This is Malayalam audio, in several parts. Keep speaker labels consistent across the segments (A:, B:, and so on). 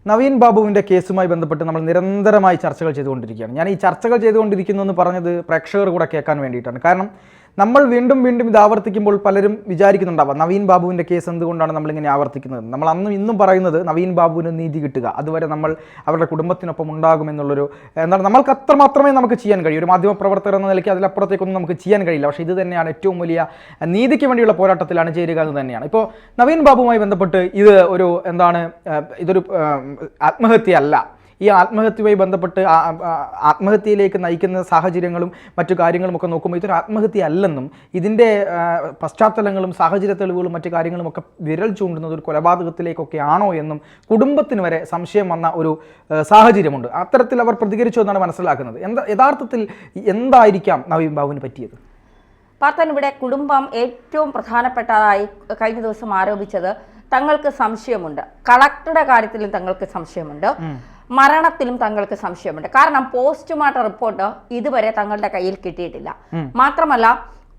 A: നവീൻ ബാബുവിൻ്റെ കേസുമായി ബന്ധപ്പെട്ട് നമ്മൾ നിരന്തരമായി ചർച്ചകൾ ചെയ്തുകൊണ്ടിരിക്കുകയാണ്. ഞാൻ ഈ ചർച്ചകൾ ചെയ്തുകൊണ്ടിരിക്കുന്നു എന്ന് പറഞ്ഞത് പ്രേക്ഷകർ കൂടെ കേൾക്കാൻ വേണ്ടിയിട്ടാണ്. കാരണം നമ്മൾ വീണ്ടും വീണ്ടും ഇത് ആവർത്തിക്കുമ്പോൾ പലരും വിചാരിക്കുന്നുണ്ടാവാം നവീൻ ബാബുവിൻ്റെ കേസ് എന്തുകൊണ്ടാണ് നമ്മളിങ്ങനെ ആവർത്തിക്കുന്നത്. നമ്മൾ അന്നും ഇന്നും പറയുന്നത് നവീൻ ബാബുവിന് നീതി കിട്ടുക, അതുവരെ നമ്മൾ അവരുടെ കുടുംബത്തിനൊപ്പം ഉണ്ടാകുമെന്നുള്ളൊരു എന്താണ് നമ്മൾക്ക് അത്ര മാത്രമേ നമുക്ക് ചെയ്യാൻ കഴിയൂ. ഒരു മാധ്യമപ്രവർത്തകർ എന്ന നിലയ്ക്ക് അതിലപ്പുറത്തേക്കൊന്നും നമുക്ക് ചെയ്യാൻ കഴിയില്ല. പക്ഷേ ഇത് തന്നെയാണ് ഏറ്റവും വലിയ നീതിക്ക് വേണ്ടിയുള്ള പോരാട്ടത്തിലാണ് ചേരുക എന്ന് തന്നെയാണ്. ഇപ്പോൾ നവീൻ ബാബുവുമായി ബന്ധപ്പെട്ട് ഇത് ഒരു ഇതൊരു ആത്മഹത്യയല്ല. ഈ ആത്മഹത്യയുമായി ബന്ധപ്പെട്ട് ആത്മഹത്യയിലേക്ക് നയിക്കുന്ന സാഹചര്യങ്ങളും മറ്റു കാര്യങ്ങളും ഒക്കെ നോക്കുമ്പോൾ ഇതൊരു ആത്മഹത്യ അല്ലെന്നും ഇതിൻ്റെ പശ്ചാത്തലങ്ങളും സാഹചര്യ തെളിവുകളും മറ്റു കാര്യങ്ങളും ഒക്കെ വിരൽ ചൂണ്ടുന്നത് ഒരു കൊലപാതകത്തിലേക്കൊക്കെ ആണോ എന്നും കുടുംബത്തിന് വരെ സംശയം വന്ന ഒരു സാഹചര്യമുണ്ട്. അത്തരത്തിൽ അവർ പ്രതികരിച്ചു എന്നാണ് മനസ്സിലാക്കുന്നത്. യഥാർത്ഥത്തിൽ എന്തായിരിക്കാം നവീൻ ബാബുവിന് പറ്റിയത്?
B: പാർത്തൻ, ഇവിടെ കുടുംബം ഏറ്റവും പ്രധാനപ്പെട്ടതായി കഴിഞ്ഞ ദിവസം ആരോപിച്ചത് തങ്ങൾക്ക് സംശയമുണ്ട്. കളക്ടറുടെ കാര്യത്തിലും തങ്ങൾക്ക് സംശയമുണ്ട്, മരണത്തിലും തങ്ങൾക്ക് സംശയമുണ്ട്. കാരണം പോസ്റ്റ്മോർട്ടം റിപ്പോർട്ട് ഇതുവരെ തങ്ങളുടെ കയ്യിൽ കിട്ടിയിട്ടില്ല. മാത്രമല്ല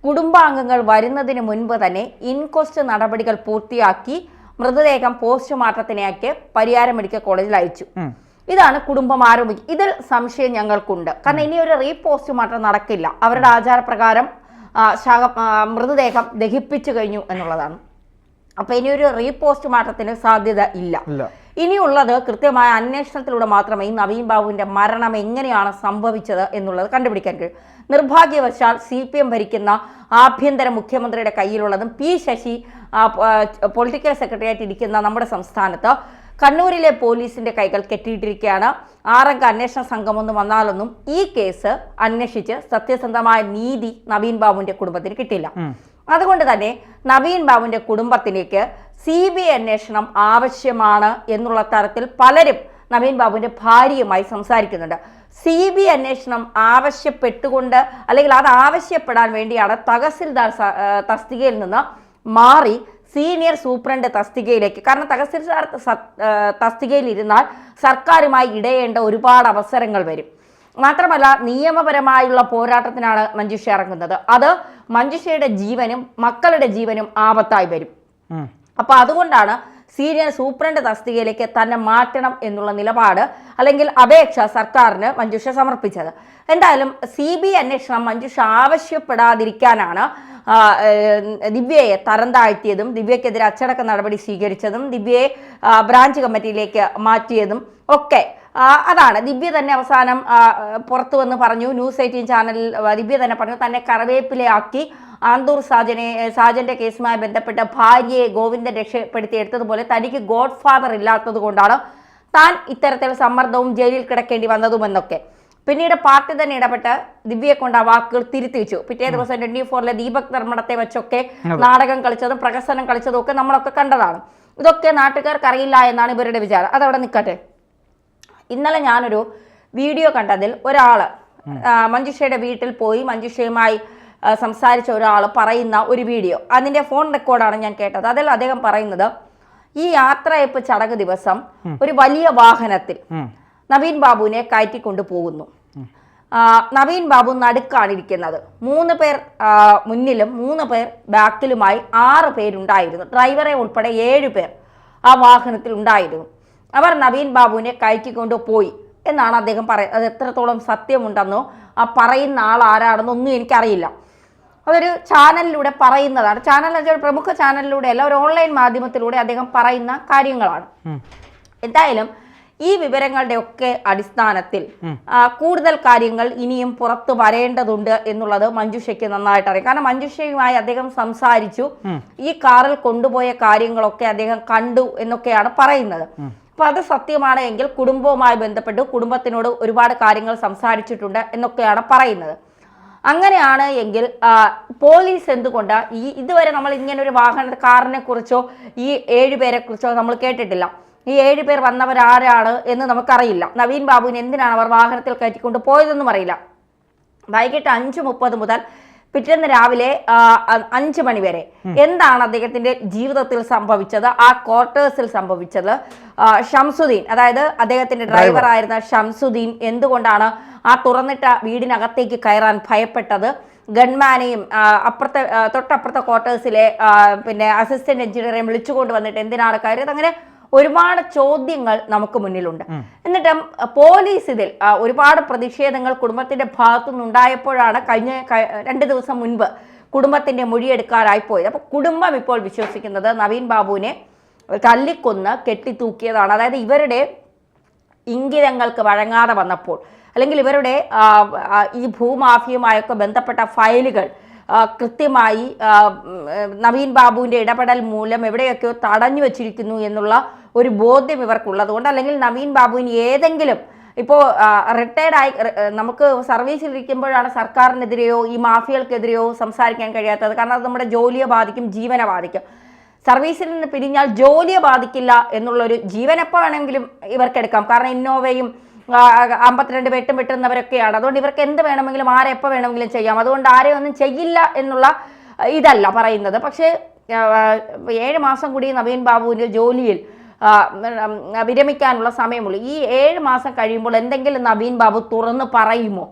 B: കുടുംബാംഗങ്ങൾ വരുന്നതിന് മുൻപ് തന്നെ ഇൻക്വസ്റ്റ് നടപടികൾ പൂർത്തിയാക്കി മൃതദേഹം പോസ്റ്റ്മോർട്ടത്തിനാക്കി പരിയാരം മെഡിക്കൽ കോളേജിൽ അയച്ചു. ഇതാണ് കുടുംബം ആരോപിക്കുന്നത്. ഇതിൽ സംശയം ഞങ്ങൾക്കുണ്ട്. കാരണം ഇനി ഒരു റീപോസ്റ്റ്മോർട്ടം നടക്കില്ല. അവരുടെ ആചാരപ്രകാരം മൃതദേഹം ദഹിപ്പിച്ചു കഴിഞ്ഞു എന്നുള്ളതാണ്. അപ്പൊ ഇനി ഒരു റീപോസ്റ്റ്മോർട്ടത്തിന് സാധ്യത ഇല്ല. ഇനിയുള്ളത് കൃത്യമായ അന്വേഷണത്തിലൂടെ മാത്രമേ ഈ നവീൻ ബാബുവിന്റെ മരണം എങ്ങനെയാണ് സംഭവിച്ചത് എന്നുള്ളത് കണ്ടുപിടിക്കാൻ കഴിയും. നിർഭാഗ്യവശാൽ CPM ഭരിക്കുന്ന ആഭ്യന്തര മുഖ്യമന്ത്രിയുടെ കയ്യിലുള്ളതും പി ശശി പൊളിറ്റിക്കൽ സെക്രട്ടറിയായിട്ട് ഇരിക്കുന്ന നമ്മുടെ സംസ്ഥാനത്ത് കണ്ണൂരിലെ പോലീസിന്റെ കൈകൾ കെട്ടിയിട്ടിരിക്കുകയാണ്. 6 അംഗ അന്വേഷണ സംഘമൊന്നും വന്നാലൊന്നും ഈ കേസ് അന്വേഷിച്ച് സത്യസന്ധമായ നീതി നവീൻ ബാബുവിന്റെ കുടുംബത്തിന് കിട്ടില്ല. അതുകൊണ്ട് തന്നെ നവീൻ ബാബുവിന്റെ കുടുംബത്തിലേക്ക് CBI അന്വേഷണം ആവശ്യമാണ് എന്നുള്ള തരത്തിൽ പലരും നവീൻ ബാബുവിന്റെ ഭാര്യയുമായി സംസാരിക്കുന്നുണ്ട്. CBI അന്വേഷണം ആവശ്യപ്പെട്ടുകൊണ്ട് അല്ലെങ്കിൽ അത് ആവശ്യപ്പെടാൻ വേണ്ടിയാണ് തഹസിൽദാർ തസ്തികയിൽ നിന്ന് മാറി സീനിയർ സൂപ്രണ്ട് തസ്തികയിലേക്ക്. കാരണം തഹസിൽദാർ തസ്തികയിൽ ഇരുന്നാൽ സർക്കാരുമായി ഇടയേണ്ട ഒരുപാട് അവസരങ്ങൾ വരും. മാത്രമല്ല നിയമപരമായുള്ള പോരാട്ടത്തിനാണ് മഞ്ജുഷ ഇറങ്ങുന്നത്. അത് മഞ്ജുഷയുടെ ജീവനും മക്കളുടെ ജീവനും ആപത്തായി വരും. അപ്പൊ അതുകൊണ്ടാണ് സീനിയർ സൂപ്രണ്ട് തസ്തികയിലേക്ക് തന്നെ മാറ്റണം എന്നുള്ള നിലപാട് അല്ലെങ്കിൽ അപേക്ഷ സർക്കാരിന് മഞ്ജുഷ സമർപ്പിച്ചത്. എന്തായാലും CBI അന്വേഷണം മഞ്ജുഷ ആവശ്യപ്പെടാതിരിക്കാനാണ് ദിവ്യയെ തരം താഴ്ത്തിയതും ദിവ്യക്കെതിരെ അച്ചടക്ക നടപടി സ്വീകരിച്ചതും ദിവ്യയെ ബ്രാഞ്ച് കമ്മിറ്റിയിലേക്ക് മാറ്റിയതും ഒക്കെ. അതാണ് ദിവ്യ തന്നെ അവസാനം പുറത്തു വന്ന് പറഞ്ഞു. ന്യൂസ് 18 ചാനലിൽ ദിവ്യ തന്നെ പറഞ്ഞു തന്നെ കറിവേപ്പിലയാക്കി ആന്തൂർ സാജന്റെ കേസുമായി ബന്ധപ്പെട്ട ഭാര്യയെ ഗോവിന്ദൻ രക്ഷപ്പെടുത്തിയെടുത്തതുപോലെ തനിക്ക് ഗോഡ് ഫാദർ ഇല്ലാത്തത് കൊണ്ടാണ് താൻ ഇത്തരത്തിൽ സമ്മർദ്ദവും ജയിലിൽ കിടക്കേണ്ടി വന്നതുമെന്നൊക്കെ. പിന്നീട് പാർട്ടി തന്നെ ഇടപെട്ട് ദിവ്യയെ കൊണ്ട് ആ വാക്കുകൾ തിരുത്തിച്ചു. പിറ്റേ ദിവസം 24-ലെ ദീപക് ധർമ്മടത്തെ വെച്ചൊക്കെ നാടകം കളിച്ചതും പ്രഹസനം കളിച്ചതും ഒക്കെ നമ്മളൊക്കെ കണ്ടതാണ്. ഇതൊക്കെ നാട്ടുകാർക്ക് അറിയില്ല എന്നാണ് ഇവരുടെ വിചാരം. അതവിടെ നിൽക്കട്ടെ. ഇന്നലെ ഞാനൊരു വീഡിയോ കണ്ടതിൽ ഒരാള് മഞ്ജുഷയുടെ വീട്ടിൽ പോയി മഞ്ജുഷയുമായി സംസാരിച്ച ഒരാൾ പറയുന്ന ഒരു വീഡിയോ, അതിന്റെ ഫോൺ റെക്കോർഡാണ് ഞാൻ കേട്ടത്. അതിൽ അദ്ദേഹം പറയുന്നത് ഈ യാത്രയപ്പ് ചടങ്ങ് ദിവസം ഒരു വലിയ വാഹനത്തിൽ നവീൻ ബാബുവിനെ കയറ്റിക്കൊണ്ടു പോകുന്നു. നവീൻ ബാബു നടുക്കാണ് ഇരിക്കുന്നത്. 3 പേർ മുന്നിലും 3 പേർ ബാക്കിലുമായി 6 പേരുണ്ടായിരുന്നു. ഡ്രൈവറെ ഉൾപ്പെടെ 7 പേർ ആ വാഹനത്തിൽ ഉണ്ടായിരുന്നു. അവർ നവീൻ ബാബുവിനെ കയറ്റിക്കൊണ്ടു പോയി എന്നാണ് അദ്ദേഹം പറയുന്നത്. അത് എത്രത്തോളം സത്യമുണ്ടെന്നോ ആ പറയുന്ന ആൾ ആരാണെന്നോ ഒന്നും എനിക്കറിയില്ല. അതൊരു ചാനലിലൂടെ പറയുന്നതാണ്. ചാനൽ പ്രമുഖ ചാനലിലൂടെ അല്ല, ഒരു ഓൺലൈൻ മാധ്യമത്തിലൂടെ അദ്ദേഹം പറയുന്ന കാര്യങ്ങളാണ്. എന്തായാലും ഈ വിവരങ്ങളുടെ ഒക്കെ അടിസ്ഥാനത്തിൽ കൂടുതൽ കാര്യങ്ങൾ ഇനിയും പുറത്തു വരേണ്ടതുണ്ട് എന്നുള്ളത് മഞ്ജുഷയ്ക്ക് നന്നായിട്ട് അറിയാം. കാരണം മഞ്ജുഷയുമായി അദ്ദേഹം സംസാരിച്ചു, ഈ കാറിൽ കൊണ്ടുപോയ കാര്യങ്ങളൊക്കെ അദ്ദേഹം കണ്ടു എന്നൊക്കെയാണ് പറയുന്നത്. അപ്പൊ അത് സത്യമാണ് എങ്കിൽ കുടുംബവുമായി ബന്ധപ്പെട്ട് കുടുംബത്തിനോട് ഒരുപാട് കാര്യങ്ങൾ സംസാരിച്ചിട്ടുണ്ട് എന്നൊക്കെയാണ് പറയുന്നത്. അങ്ങനെയാണ് എങ്കിൽ പോലീസ് എന്തുകൊണ്ട് ഇതുവരെ നമ്മൾ ഇങ്ങനെ ഒരു കാറിനെ കുറിച്ചോ ഈ 7 പേരെ കുറിച്ചോ നമ്മൾ കേട്ടിട്ടില്ല. ഈ 7 പേർ വന്നവരാരാണ് എന്ന് നമുക്കറിയില്ല. നവീൻ ബാബുവിനെ എന്തിനാണ് അവർ വാഹനത്തിൽ കയറ്റിക്കൊണ്ട് പോയതെന്നും അറിയില്ല. വൈകിട്ട് 5:30 മുതൽ പിറ്റേന്ന് രാവിലെ 5 മണി വരെ എന്താണ് അദ്ദേഹത്തിന്റെ ജീവിതത്തിൽ സംഭവിച്ചത്, ആ ക്വാർട്ടേഴ്സിൽ സംഭവിച്ചത്? ഷംസുദ്ദീൻ, അതായത് അദ്ദേഹത്തിന്റെ ഡ്രൈവർ ആയിരുന്ന ഷംസുദ്ദീൻ എന്തുകൊണ്ടാണ് ആ തുറന്നിട്ട വീടിനകത്തേക്ക് കയറാൻ ഭയപ്പെട്ടത്? ഗൺമാനെയും തൊട്ടപ്പുറത്തെ ക്വാർട്ടേഴ്സിലെ പിന്നെ അസിസ്റ്റന്റ് എഞ്ചിനീയറെയും വിളിച്ചുകൊണ്ട് വന്നിട്ട് എന്തിനാണ് കയറിയത്? അങ്ങനെ ഒരുപാട് ചോദ്യങ്ങൾ നമുക്ക് മുന്നിലുണ്ട്. എന്നിട്ടും പോലീസ് ഇതിൽ ഒരുപാട് പ്രതിഷേധങ്ങൾ കുടുംബത്തിന്റെ ഭാഗത്തുനിന്നുണ്ടായപ്പോഴാണ് കഴിഞ്ഞ 2 ദിവസം മുൻപ് കുടുംബത്തിന്റെ മൊഴിയെടുക്കാറായി പോയത്. അപ്പോൾ കുടുംബം ഇപ്പോൾ വിശ്വസിക്കുന്നത് നവീൻ ബാബുവിനെ തല്ലിക്കൊന്ന് കെട്ടിത്തൂക്കിയതാണ്. അതായത് ഇവരുടെ ഇംഗിതങ്ങൾക്ക് വഴങ്ങാതെ വന്നപ്പോൾ, അല്ലെങ്കിൽ ഇവരുടെ ഈ ഭൂമാഫിയുമായൊക്കെ ബന്ധപ്പെട്ട ഫയലുകൾ കൃത്യമായി നവീൻ ബാബുവിൻ്റെ ഇടപെടൽ മൂലം എവിടെയൊക്കെയോ തടഞ്ഞു വച്ചിരിക്കുന്നു എന്നുള്ള ഒരു ബോധ്യം ഇവർക്കുള്ളതുകൊണ്ട്, അല്ലെങ്കിൽ നവീൻ ബാബുവിന് ഏതെങ്കിലും ഇപ്പോൾ റിട്ടയർഡായി നമുക്ക് സർവീസിലിരിക്കുമ്പോഴാണ് സർക്കാരിനെതിരെയോ ഈ മാഫിയകൾക്കെതിരെയോ സംസാരിക്കാൻ കഴിയാത്തത്. കാരണം അത് നമ്മുടെ ജോലിയെ ബാധിക്കും, ജീവനെ ബാധിക്കും. സർവീസിൽ നിന്ന് പിരിഞ്ഞാൽ ജോലിയെ ബാധിക്കില്ല എന്നുള്ളൊരു ജീവനെപ്പോൾ വേണമെങ്കിലും ഇവർക്കെടുക്കാം. കാരണം ഇന്നോവയും 52 വെട്ടുന്നവരൊക്കെയാണ്. അതുകൊണ്ട് ഇവർക്ക് എന്ത് വേണമെങ്കിലും ആരെ എപ്പോൾ വേണമെങ്കിലും ചെയ്യാം. അതുകൊണ്ട് ആരെയും ഒന്നും ചെയ്യില്ല എന്നുള്ള ഇതല്ല പറയുന്നത്. പക്ഷേ 7 മാസം കൂടി നവീൻ ബാബുവിൻ്റെ ജോലിയിൽ വിരമിക്കാനുള്ള സമയമുള്ളൂ. ഈ 7 മാസം കഴിയുമ്പോൾ എന്തെങ്കിലും നവീൻ ബാബു തുറന്ന് പറയുമോ?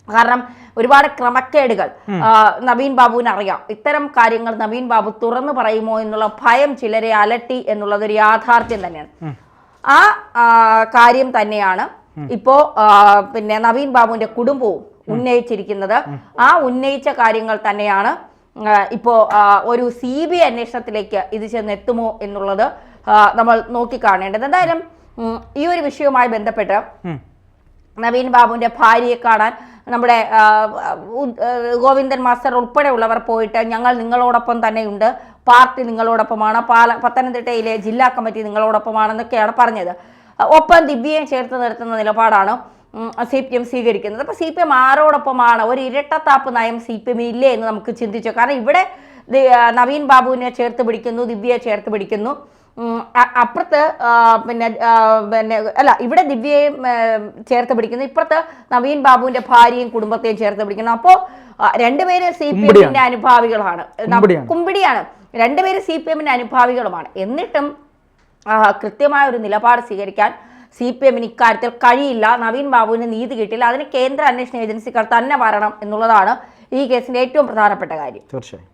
B: കാരണം ഒരുപാട് ക്രമക്കേടുകൾ നവീൻ ബാബുവിന് അറിയാം. ഇത്തരം കാര്യങ്ങൾ നവീൻ ബാബു തുറന്നു പറയുമോ എന്നുള്ള ഭയം ചിലരെ അലട്ടി എന്നുള്ളതൊരു യാഥാർത്ഥ്യം തന്നെയാണ്. ആ കാര്യം തന്നെയാണ് ഇപ്പോ പിന്നെ നവീൻ ബാബുവിന്റെ കുടുംബവും ഉന്നയിച്ചിരിക്കുന്നത്. ആ ഉന്നയിച്ച കാര്യങ്ങൾ തന്നെയാണ് ഇപ്പോ ഒരു CBI അന്വേഷണത്തിലേക്ക് ഇത് ചെന്നെത്തുമോ എന്നുള്ളത് നമ്മൾ നോക്കിക്കാണേണ്ടത്. എന്തായാലും ഈ ഒരു വിഷയവുമായി ബന്ധപ്പെട്ട് നവീൻ ബാബുവിന്റെ ഭാര്യയെ കാണാൻ നമ്മുടെ ഗോവിന്ദൻ മാസ്റ്റർ ഉൾപ്പെടെയുള്ളവർ പോയിട്ട് ഞങ്ങൾ നിങ്ങളോടൊപ്പം തന്നെയുണ്ട്, പാർട്ടി നിങ്ങളോടൊപ്പമാണ്, പത്തനംതിട്ടയിലെ ജില്ലാ കമ്മിറ്റി നിങ്ങളോടൊപ്പമാണെന്നൊക്കെയാണ് പറഞ്ഞത്. ഒപ്പം ദിവ്യയെ ചേർത്ത് നിർത്തുന്ന നിലപാടാണ് CPM സ്വീകരിക്കുന്നത്. അപ്പോൾ CPM ആരോടൊപ്പമാണ്? ഒരു ഇരട്ടത്താപ്പ് നയം CPM ഇല്ലേ എന്ന് നമുക്ക് ചിന്തിച്ചു. കാരണം ഇവിടെ നവീൻ ബാബുവിനെ ചേർത്ത് പിടിക്കുന്നു, ദിവ്യയെ ചേർത്ത് പിടിക്കുന്നു. അപ്പുറത്ത് പിന്നെ അല്ല, ഇവിടെ ദിവ്യയെ ചേർത്ത് പിടിക്കുന്നു, ഇപ്പുറത്ത് നവീൻ ബാബുവിന്റെ ഭാര്യയും കുടുംബത്തെയും ചേർത്ത് പിടിക്കുന്നു. അപ്പോൾ രണ്ടുപേരും CPMന്റെ അനുഭാവികളാണ്, കുമ്പിടിയാണ്. രണ്ടുപേരും CPMന്റെ അനുഭാവികളുമാണ്. എന്നിട്ടും കൃത്യമായ ഒരു നിലപാട് സ്വീകരിക്കാൻ CPMന് ഇക്കാര്യത്തിൽ കഴിയില്ല. നവീൻ ബാബുവിന് നീതി കിട്ടില്ല. അതിന് കേന്ദ്ര അന്വേഷണ ഏജൻസികൾ തന്നെ വരണം എന്നുള്ളതാണ് ഈ കേസിന്റെ ഏറ്റവും പ്രധാനപ്പെട്ട കാര്യം.
A: തീർച്ചയായും.